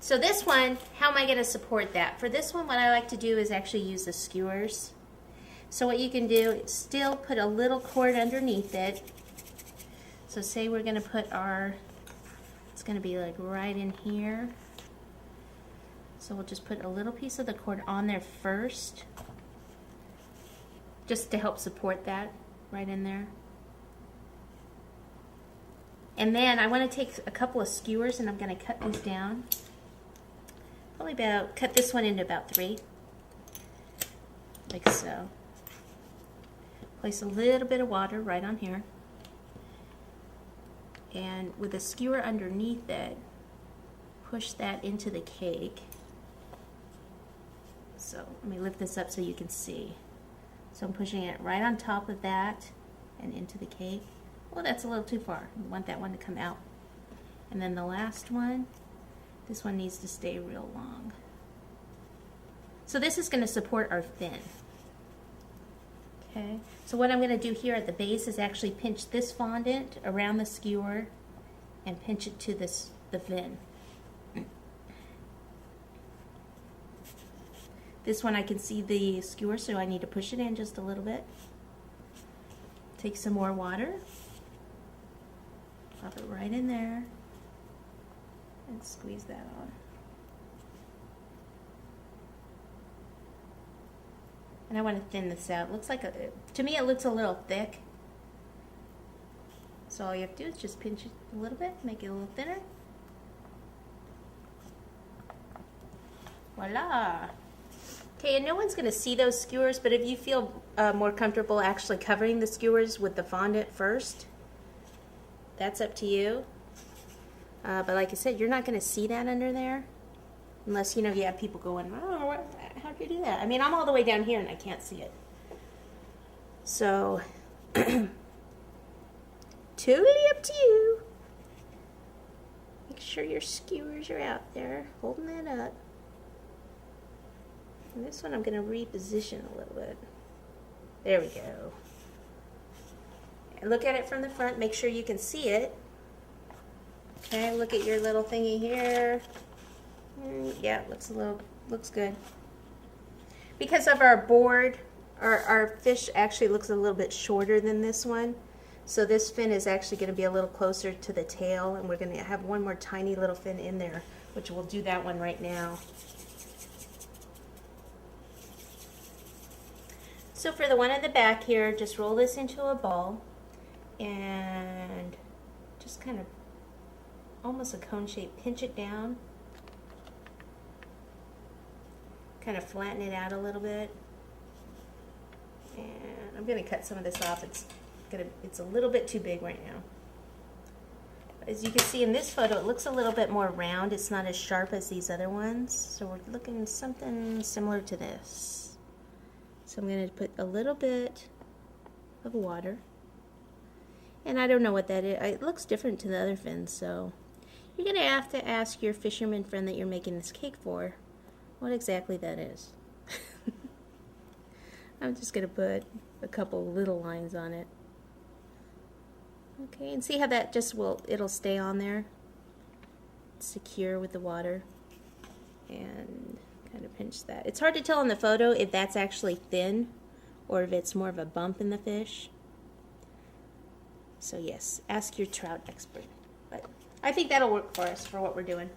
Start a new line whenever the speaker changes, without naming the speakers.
So this one, how am I going to support that? For this one, what I like to do is actually use the skewers. So what you can do is still put a little cord underneath it. So say we're going to put our, it's going to be like right in here. So we'll just put a little piece of the cord on there first, just to help support that right in there. And then I want to take a couple of skewers and I'm going to cut these down. Probably cut this one into about 3, like so. Place a little bit of water right on here. And with a skewer underneath it, push that into the cake. So let me lift this up so you can see. So I'm pushing it right on top of that and into the cake. Well, that's a little too far. We want that one to come out. And then the last one, this one needs to stay real long. So this is going to support our fin. Okay, so what I'm going to do here at the base is actually pinch this fondant around the skewer and pinch it to the fin. This one I can see the skewer, so I need to push it in just a little bit. Take some more water, pop it right in there, and squeeze that on. And I want to thin this out. It looks like, to me it looks a little thick. So all you have to do is just pinch it a little bit, make it a little thinner. Voila! Okay, and no one's going to see those skewers, but if you feel more comfortable actually covering the skewers with the fondant first, that's up to you. But like I said, you're not going to see that under there. Unless, you know, you have people going, oh, how'd you do that? I mean, I'm all the way down here and I can't see it. So, totally up to you. Make sure your skewers are out there, holding that up. And this one I'm going to reposition a little bit. There we go. And look at it from the front, make sure you can see it. Okay, look at your little thingy here. Yeah, looks good. Because of our board, our fish actually looks a little bit shorter than this one. So this fin is actually going to be a little closer to the tail, and we're going to have one more tiny little fin in there, which we'll do that one right now. So for the one in the back here, just roll this into a ball and just kind of almost a cone shape, pinch it down. Kind of flatten it out a little bit, and I'm going to cut some of this off. It's a little bit too big right now. As you can see in this photo, it looks a little bit more round. It's not as sharp as these other ones, so we're looking something similar to this. So I'm going to put a little bit of water, and I don't know what that is. It looks different to the other fins, so you're going to have to ask your fisherman friend that you're making this cake for what exactly that is. I'm just going to put a couple little lines on it. Okay, and see how that just it'll stay on there, secure with the water, and kind of pinch that. It's hard to tell in the photo if that's actually thin or if it's more of a bump in the fish. So yes, ask your trout expert. But I think that'll work for us for what we're doing.